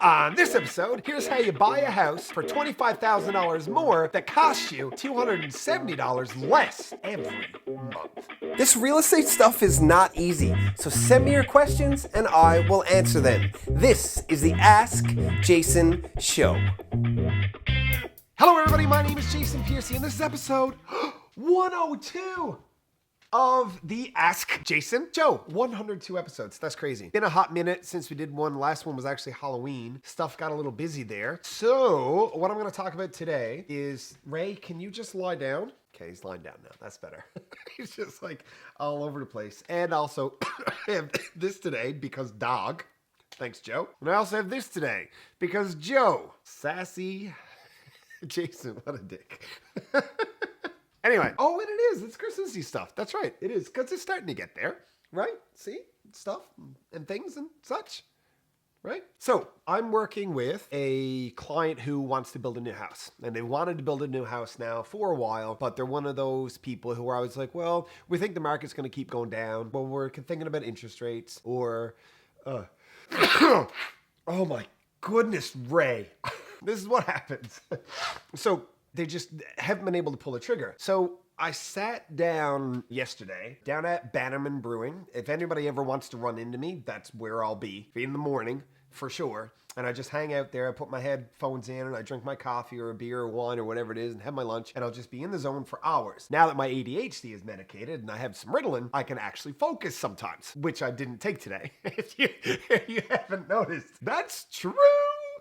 On this episode, here's how you buy a house for $25,000 more that costs you $270 less every month. This real estate stuff is not easy, so send me your questions and I will answer them. This is the Ask Jason Show. Hello everybody, my name is Jason Piercey and this is episode 102 of the Ask Jason Show. 102 episodes. That's crazy. Been a hot minute since we did one. The last one was actually Halloween. Stuff got a little busy there. So what I'm going to talk about today is, Ray, can you just lie down? Okay, he's lying down now. That's better. He's just like all over the place. And also I have this today because dog. Thanks, Joe. And I also have this today because Joe. Sassy Jason, what a dick. Anyway, oh, and it is. It's Christmassy stuff. That's right. It is, because it's starting to get there, right? See? Stuff and things and such, right? So I'm working with a client who wants to build a new house. And they wanted to build a new house now for a while, but they're one of those people who are always like, well, we think the market's going to keep going down. Well, we're thinking about interest rates or... oh my goodness, Ray. This is what happens. So... they just haven't been able to pull the trigger. So I sat down yesterday down at Bannerman Brewing. If anybody ever wants to run into me, that's where I'll be in the morning for sure. And I just hang out there. I put my headphones in and I drink my coffee or a beer or wine or whatever it is and have my lunch. And I'll just be in the zone for hours. Now that my ADHD is medicated and I have some Ritalin, I can actually focus sometimes, which I didn't take today. If you haven't noticed, that's true.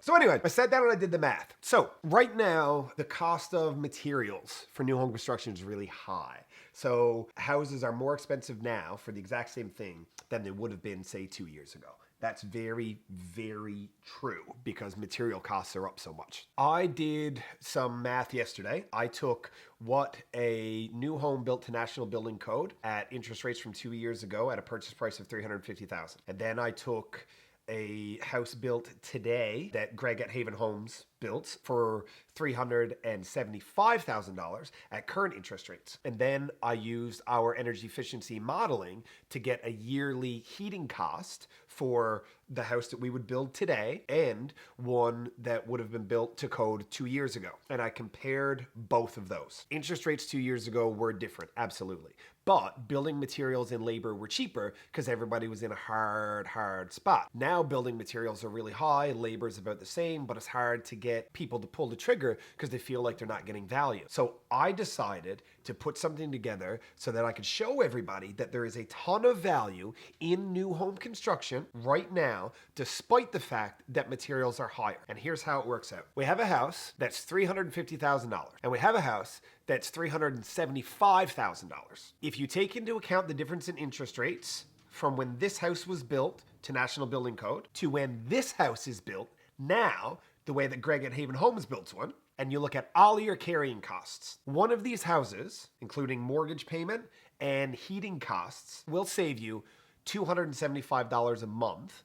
So anyway, I sat down and I did the math. So right now, the cost of materials for new home construction is really high. So houses are more expensive now for the exact same thing than they would have been, say, 2 years ago. That's very, very true because material costs are up so much. I did some math yesterday. I took what a new home built to National Building Code at interest rates from 2 years ago at a purchase price of $350,000. And then I took a house built today that Greg at Haven Homes built for $375,000 at current interest rates. And then I used our energy efficiency modeling to get a yearly heating cost for the house that we would build today and one that would have been built to code 2 years ago. And I compared both of those. Interest rates 2 years ago were different, absolutely. But building materials and labor were cheaper because everybody was in a hard spot. Now building materials are really high, labor is about the same, but it's hard to get people to pull the trigger because they feel like they're not getting value. So I decided to put something together so that I could show everybody that there is a ton of value in new home construction right now, despite the fact that materials are higher. And here's how it works out. We have a house that's $350,000 and we have a house that's $375,000. If you take into account the difference in interest rates from when this house was built to National Building Code to when this house is built now, the way that Greg at Haven Homes builds one, and you look at all your carrying costs, one of these houses, including mortgage payment and heating costs, will save you $275 a month,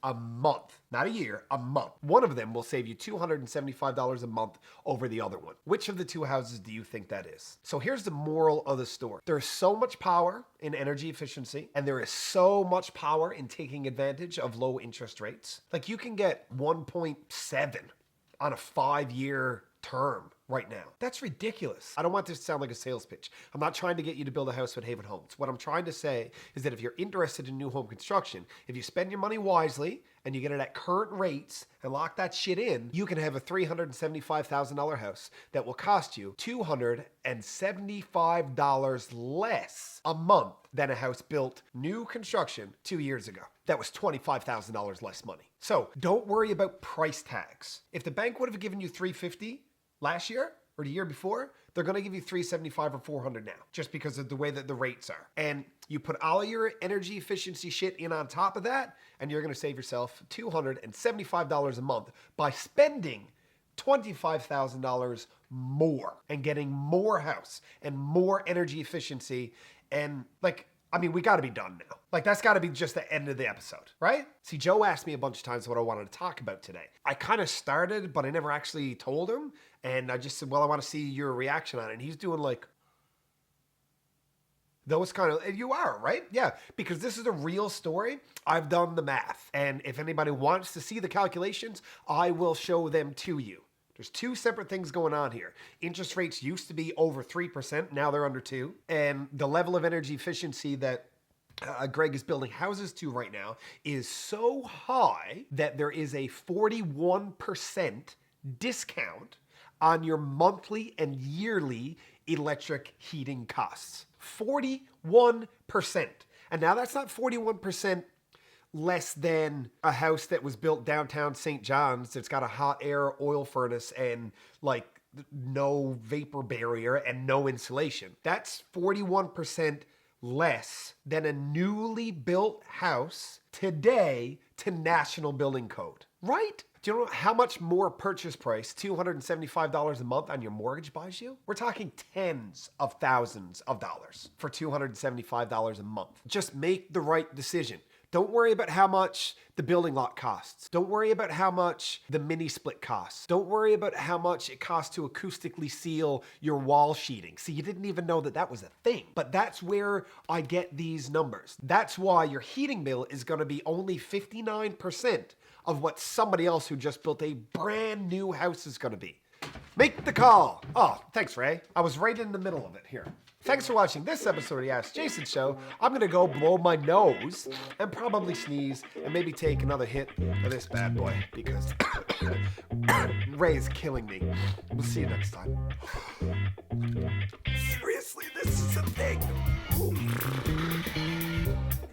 not a year, a month. One of them will save you $275 a month over the other one. Which of the two houses do you think that is? So here's the moral of the story. There's so much power in energy efficiency, and there is so much power in taking advantage of low interest rates. Like you can get 1.7 on a 5-year term right now. That's ridiculous. I don't want this to sound like a sales pitch. I'm not trying to get you to build a house with Haven Homes. What I'm trying to say is that if you're interested in new home construction, if you spend your money wisely and you get it at current rates and lock that shit in, you can have a $375,000 house that will cost you $275 less a month than a house built new construction 2 years ago. That was $25,000 less money. So don't worry about price tags. If the bank would have given you $350 last year or the year before, they're going to give you $375 or $400 now just because of the way that the rates are. And you put all of your energy efficiency shit in on top of that, and you're going to save yourself $275 a month by spending $25,000 more and getting more house and more energy efficiency. And we got to be done now. That's got to be just the end of the episode, right? See, Joe asked me a bunch of times what I wanted to talk about today. I kind of started, but I never actually told him. And I just said, well, I want to see your reaction on it. And he's doing Those kind of, you are, right? Yeah, because this is a real story. I've done the math. And if anybody wants to see the calculations, I will show them to you. There's two separate things going on here. Interest rates used to be over 3%. Now they're under 2%. And the level of energy efficiency that Greg is building houses to right now is so high that there is a 41% discount on your monthly and yearly electric heating costs. 41%. And now that's not 41% less than a house that was built downtown St. John's that's got a hot air oil furnace and like no vapor barrier and no insulation. That's 41% less than a newly built house today to National Building Code, right? Do you know how much more purchase price $275 a month on your mortgage buys you? We're talking tens of thousands of dollars for $275 a month. Just make the right decision. Don't worry about how much the building lot costs. Don't worry about how much the mini split costs. Don't worry about how much it costs to acoustically seal your wall sheeting. See, you didn't even know that that was a thing. But that's where I get these numbers. That's why your heating bill is going to be only 59% of what somebody else who just built a brand new house is going to be. Make the call. Oh, thanks, Ray. I was right in the middle of it here. Thanks for watching this episode of the Ask Jason Show. I'm going to go blow my nose and probably sneeze and maybe take another hit of this bad boy because Ray is killing me. We'll see you next time. Seriously, this is a thing.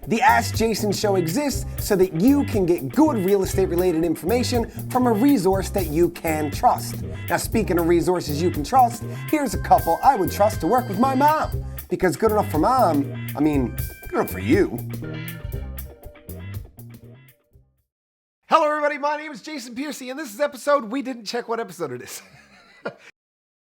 The Ask Jason Show exists so that you can get good real estate related information from a resource that you can trust. Now, speaking of resources you can trust, here's a couple I would trust to work with my mom. Because good enough for mom, good enough for you. Hello everybody, my name is Jason Piercey and this is episode, we didn't check what episode it is.